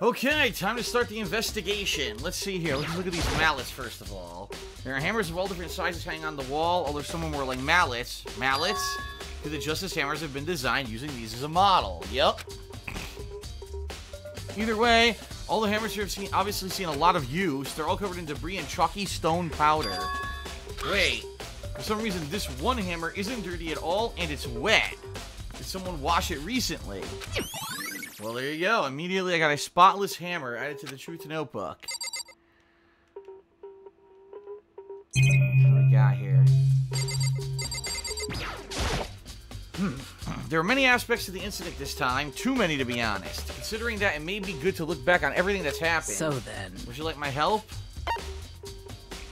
Okay, time to start the investigation. Let's see here. Let's look at these mallets first of all. There are hammers of all different sizes hanging on the wall, although some are more like mallets. Mallets? The Justice hammers have been designed using these as a model. Yep. Either way, all the hammers here have obviously seen a lot of use. They're all covered in debris and chalky stone powder. Wait, for some reason this one hammer isn't dirty at all and it's wet. Did someone wash it recently? Well, there you go. Immediately I got a spotless hammer added to the Truth Notebook. What do we got here? There are many aspects to the incident this time, too many to be honest. Considering that, it may be good to look back on everything that's happened. So then... Would you like my help?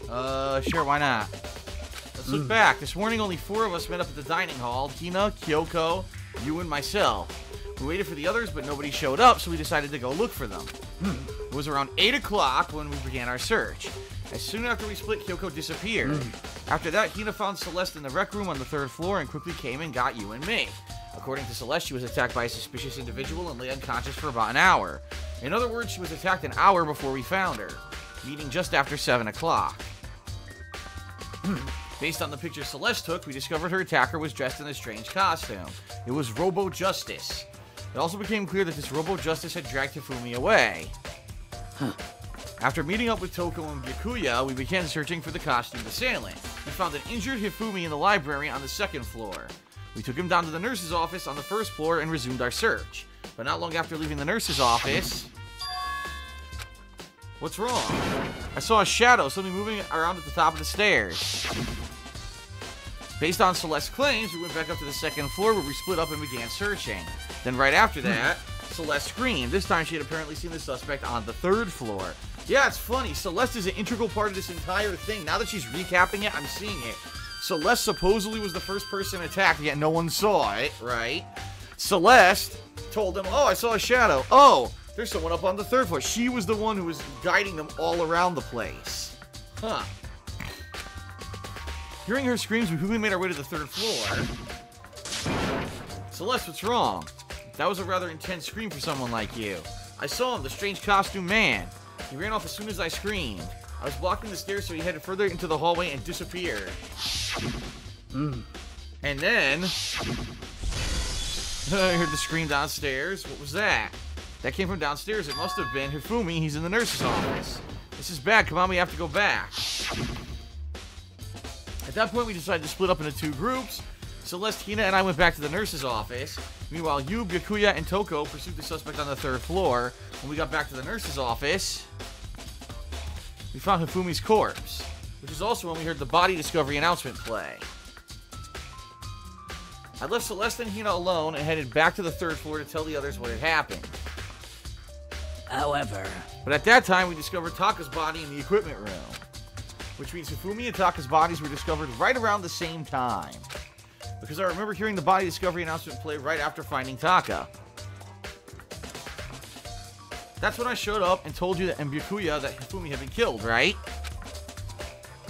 Sure, why not? Let's look back. This morning, only 4 of us met up at the dining hall. Hina, Kyoko, you, and myself. We waited for the others, but nobody showed up, so we decided to go look for them. It was around 8 o'clock when we began our search. As soon after we split, Kyoko disappeared. After that, Hina found Celeste in the rec room on the 3rd floor and quickly came and got you and me. According to Celeste, she was attacked by a suspicious individual and lay unconscious for about an hour. In other words, she was attacked an hour before we found her, meaning just after 7 o'clock. Based on the picture Celeste took, we discovered her attacker was dressed in a strange costume. It was Robo Justice. It also became clear that this Robo Justice had dragged Hifumi away. After meeting up with Toko and Byakuya, we began searching for the costumed assailant. We found an injured Hifumi in the library on the 2nd floor. We took him down to the nurse's office on the 1st floor and resumed our search. But not long after leaving the nurse's office... What's wrong? I saw a shadow, something moving around at the top of the stairs. Based on Celeste's claims, we went back up to the 2nd floor where we split up and began searching. Then right after that, Celeste screamed. This time she had apparently seen the suspect on the 3rd floor. Yeah, it's funny. Celeste is an integral part of this entire thing. Now that she's recapping it, I'm seeing it. Celeste supposedly was the first person attacked, yet no one saw it, right? Celeste told them, oh, I saw a shadow. Oh, there's someone up on the 3rd floor. She was the one who was guiding them all around the place. Huh. Hearing her screams, we quickly made our way to the 3rd floor. Celeste, what's wrong? That was a rather intense scream for someone like you. I saw him, the strange costume man. He ran off as soon as I screamed. I was blocking the stairs, so he headed further into the hallway and disappeared. And then... I heard the scream downstairs. What was that? That came from downstairs. It must have been Hifumi. He's in the nurse's office. This is bad. Come on, we have to go back. At that point, we decided to split up into 2 groups. Celeste, Hina, and I went back to the nurse's office. Meanwhile, you, Byakuya, and Toko pursued the suspect on the 3rd floor. When we got back to the nurse's office, we found Hifumi's corpse, which is also when we heard the body discovery announcement play. I left Celeste and Hina alone and headed back to the 3rd floor to tell the others what had happened. However... But at that time, we discovered Taka's body in the equipment room, which means Hifumi and Taka's bodies were discovered right around the same time. Because I remember hearing the body discovery announcement play right after finding Taka. That's when I showed up and told you and Byakuya that Hifumi had been killed, right?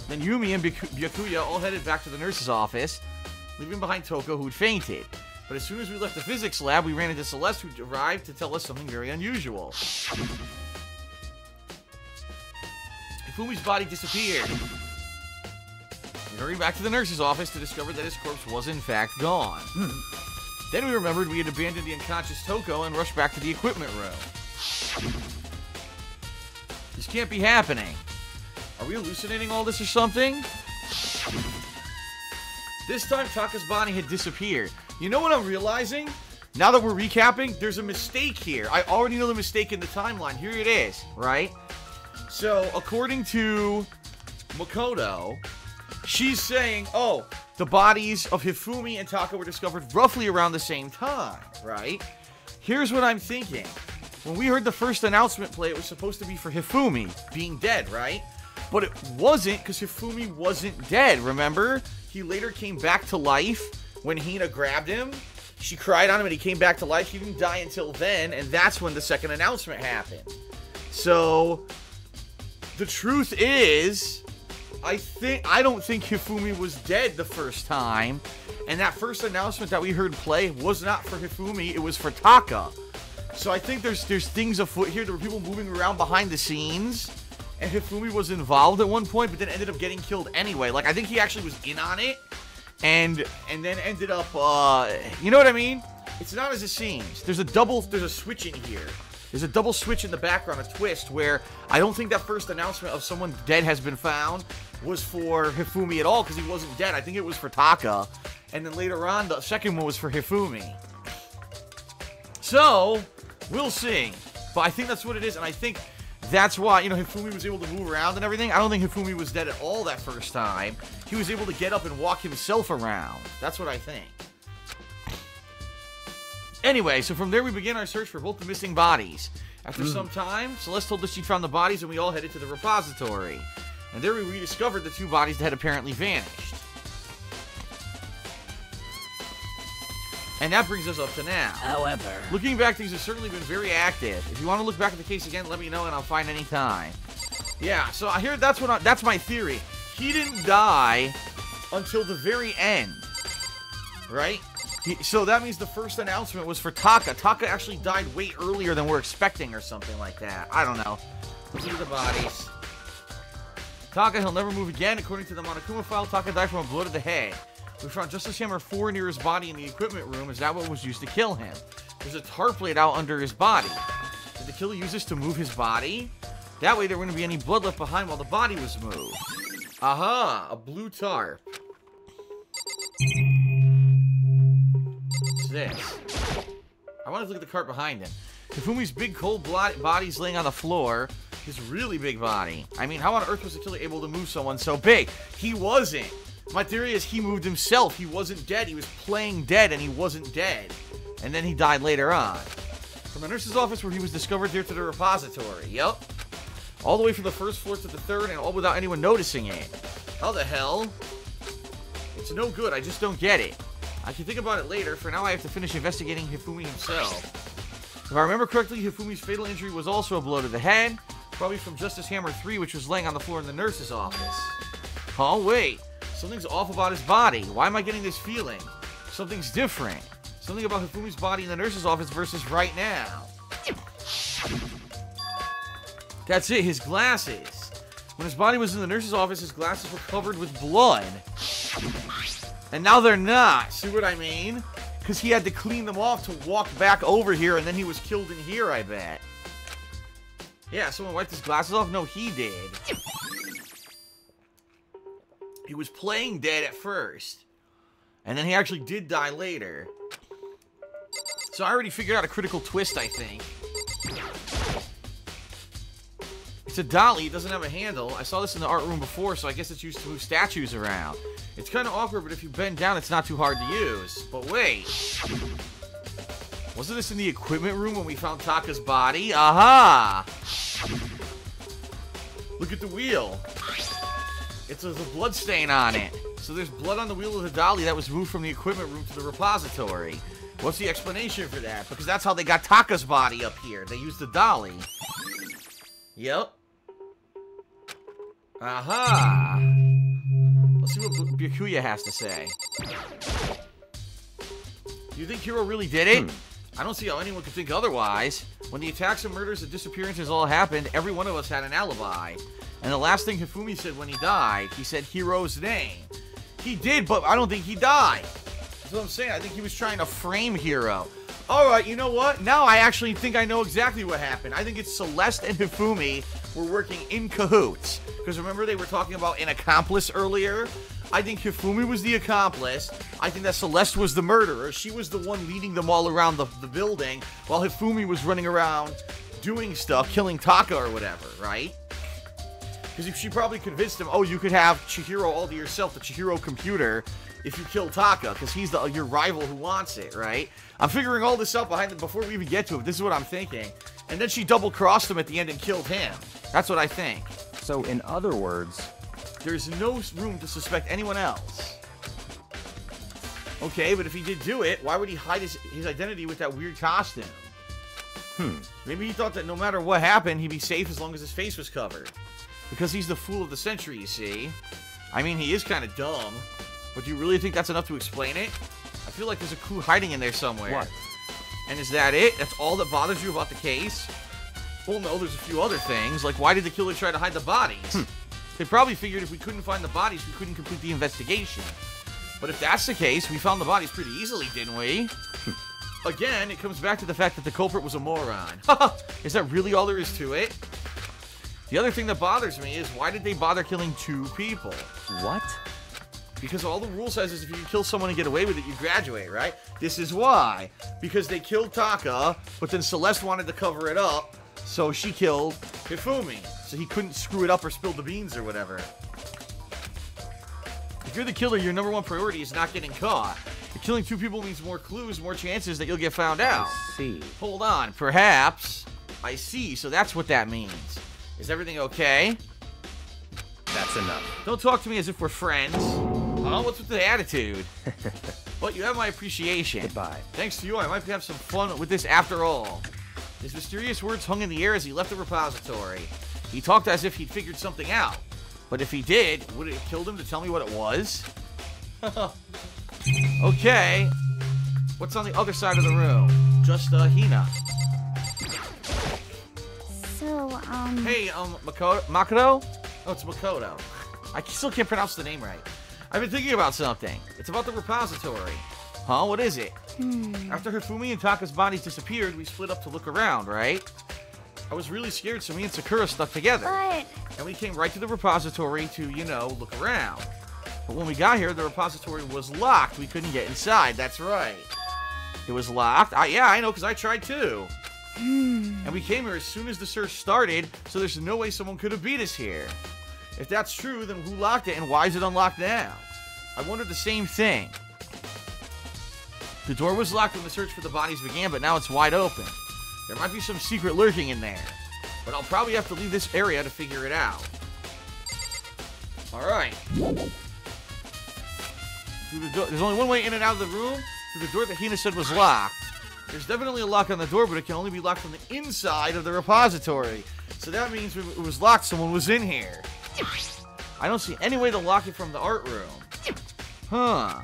Then Yumi and Byakuya all headed back to the nurse's office, leaving behind Toko, who'd fainted. But as soon as we left the physics lab, we ran into Celeste, who arrived to tell us something very unusual. Hifumi's body disappeared. We hurried back to the nurse's office to discover that his corpse was in fact gone. Then we remembered we had abandoned the unconscious Toko and rushed back to the equipment room. This can't be happening. Are we hallucinating all this or something? This time, Taka's body had disappeared. You know what I'm realizing? Now that we're recapping, there's a mistake here. I already know the mistake in the timeline. Here it is, right? So, according to Makoto, she's saying, oh, the bodies of Hifumi and Taka were discovered roughly around the same time, right? Here's what I'm thinking. When we heard the first announcement play, it was supposed to be for Hifumi being dead, right? But it wasn't, because Hifumi wasn't dead, remember? He later came back to life when Hina grabbed him. She cried on him and he came back to life. He didn't die until then, and that's when the second announcement happened. So, the truth is, I don't think Hifumi was dead the first time, and that first announcement that we heard play was not for Hifumi, it was for Taka. So I think there's things afoot here. There were people moving around behind the scenes, and Hifumi was involved at one point, but then ended up getting killed anyway. Like, I think he actually was in on it, and then ended up, you know what I mean? It's not as it seems. There's a switch in here. There's a double switch in the background, a twist, where I don't think that first announcement of someone dead has been found was for Hifumi at all, because he wasn't dead. I think it was for Taka, and then later on, the second one was for Hifumi. So, we'll see. But I think that's what it is, and I think that's why, you know, Hifumi was able to move around and everything. I don't think Hifumi was dead at all that first time. He was able to get up and walk himself around. That's what I think. Anyway, so from there we begin our search for both the missing bodies. After some time, Celeste told us she'd found the bodies and we all headed to the repository. And there we rediscovered the 2 bodies that had apparently vanished. And that brings us up to now. However, looking back, things have certainly been very active. If you want to look back at the case again, let me know and I'll find any time. Yeah, so I hear that's my theory. He didn't die until the very end. Right? So that means the first announcement was for Taka. Taka actually died way earlier than we're expecting or something like that. I don't know. Let's look at the bodies. Taka, he'll never move again. According to the Monokuma file, Taka died from a blow to the head. We found Justice Hammer 4 near his body in the equipment room. Is that what was used to kill him? There's a tarp laid out under his body. Did the killer use this to move his body? That way there wouldn't be any blood left behind while the body was moved. Aha! A blue tarp. What's this? I want to look at the cart behind him. Hifumi's big cold body's laying on the floor. His really big body. I mean, how on earth was the killer able to move someone so big? He wasn't. My theory is he moved himself. He wasn't dead. He was playing dead, and he wasn't dead. And then he died later on. From the nurse's office where he was discovered there to the repository. Yep. All the way from the first floor to the third, and all without anyone noticing it. How the hell? It's no good. I just don't get it. I can think about it later. For now, I have to finish investigating Hifumi himself. If I remember correctly, Hifumi's fatal injury was also a blow to the head. Probably from Justice Hammer 3, which was laying on the floor in the nurse's office. Oh, wait. Something's off about his body. Why am I getting this feeling? Something's different. Something about Hifumi's body in the nurse's office versus right now. That's it, his glasses. When his body was in the nurse's office, his glasses were covered with blood. And now they're not. See what I mean? Because he had to clean them off to walk back over here, and then he was killed in here, I bet. Yeah, someone wiped his glasses off? No, he did. He was playing dead at first. And then he actually did die later. So I already figured out a critical twist, I think. It's a dolly. It doesn't have a handle. I saw this in the art room before, so I guess it's used to move statues around. It's kind of awkward, but if you bend down, it's not too hard to use. But wait. Wasn't this in the equipment room when we found Taka's body? Aha! Look at the wheel. It's a blood stain on it. So there's blood on the wheel of the dolly that was moved from the equipment room to the repository. What's the explanation for that? Because that's how they got Taka's body up here. They used the dolly. Yep. Aha! Let's see what Byakuya has to say. Do you think Hiro really did it? I don't see how anyone could think otherwise. When the attacks and murders and disappearances all happened, every one of us had an alibi. And the last thing Hifumi said when he died, he said Hiro's name. He did, but I don't think he died. That's what I'm saying. I think he was trying to frame Hiro. Alright, you know what? Now I actually think I know exactly what happened. I think it's Celeste and Hifumi were working in cahoots. Because remember they were talking about an accomplice earlier? I think Hifumi was the accomplice. I think that Celeste was the murderer. She was the one leading them all around the building, while Hifumi was running around doing stuff, killing Taka or whatever, right? Because she probably convinced him, oh, you could have Chihiro all to yourself, the Chihiro computer, if you kill Taka, because he's your rival who wants it, right? I'm figuring all this out before we even get to it. This is what I'm thinking. And then she double-crossed him at the end and killed him. That's what I think. So, in other words, there's no room to suspect anyone else. Okay, but if he did do it, why would he hide his identity with that weird costume? Maybe he thought that no matter what happened, he'd be safe as long as his face was covered. Because he's the fool of the century, you see. I mean, he is kind of dumb. But do you really think that's enough to explain it? I feel like there's a clue hiding in there somewhere. What? And is that it? That's all that bothers you about the case? Well, no, there's a few other things. Like, why did the killer try to hide the bodies? They probably figured if we couldn't find the bodies, we couldn't complete the investigation. But if that's the case, we found the bodies pretty easily, didn't we? Again, it comes back to the fact that the culprit was a moron. Is that really all there is to it? The other thing that bothers me is, why did they bother killing 2 people? What? Because all the rule says is if you kill someone and get away with it, you graduate, right? This is why. Because they killed Taka, but then Celeste wanted to cover it up, so she killed Hifumi. So he couldn't screw it up or spill the beans or whatever. If you're the killer, your #1 priority is not getting caught. If killing 2 people means more clues, more chances that you'll get found out. I see. Hold on, perhaps. I see, so that's what that means. Is everything okay? That's enough. Don't talk to me as if we're friends. Huh? What's with the attitude? But you have my appreciation. Goodbye. Thanks to you, I might have some fun with this after all. His mysterious words hung in the air as he left the repository. He talked as if he'd figured something out. But if he did, would it have killed him to tell me what it was? Okay. What's on the other side of the room? Just, Hina. So, Hey, Makoto? Oh, it's Makoto. I still can't pronounce the name right. I've been thinking about something. It's about the repository. Huh? What is it? After Hifumi and Taka's bodies disappeared, we split up to look around, right? I was really scared, so me and Sakura stuck together. But... And we came right to the repository to, you know, look around. But when we got here, the repository was locked. We couldn't get inside. That's right. It was locked? Yeah, I know, because I tried too. And we came here as soon as the search started, so there's no way someone could have beat us here. If that's true, then who locked it and why is it unlocked now? I wondered the same thing. The door was locked when the search for the bodies began, but now it's wide open. There might be some secret lurking in there, but I'll probably have to leave this area to figure it out. Alright. There's only one way in and out of the room, through the door that Hina said was locked. There's definitely a lock on the door, but it can only be locked from the inside of the repository. So that means when it was locked, someone was in here. I don't see any way to lock it from the art room. Huh.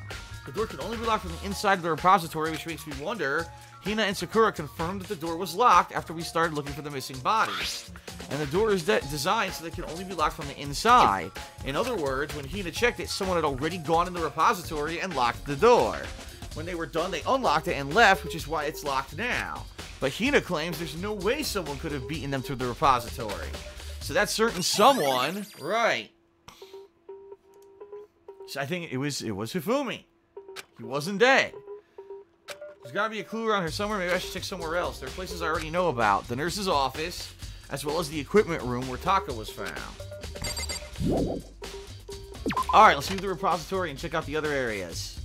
The door can only be locked from the inside of the repository, which makes me wonder, Hina and Sakura confirmed that the door was locked after we started looking for the missing bodies. And the door is designed so that it can only be locked from the inside. In other words, when Hina checked it, someone had already gone in the repository and locked the door. When they were done, they unlocked it and left, which is why it's locked now. But Hina claims there's no way someone could have beaten them through the repository. So that certain someone, right. So I think it was Hifumi. He wasn't dead. There's got to be a clue around here somewhere. Maybe I should check somewhere else. There are places I already know about. The nurse's office, as well as the equipment room where Taka was found. Alright, let's leave the repository and check out the other areas.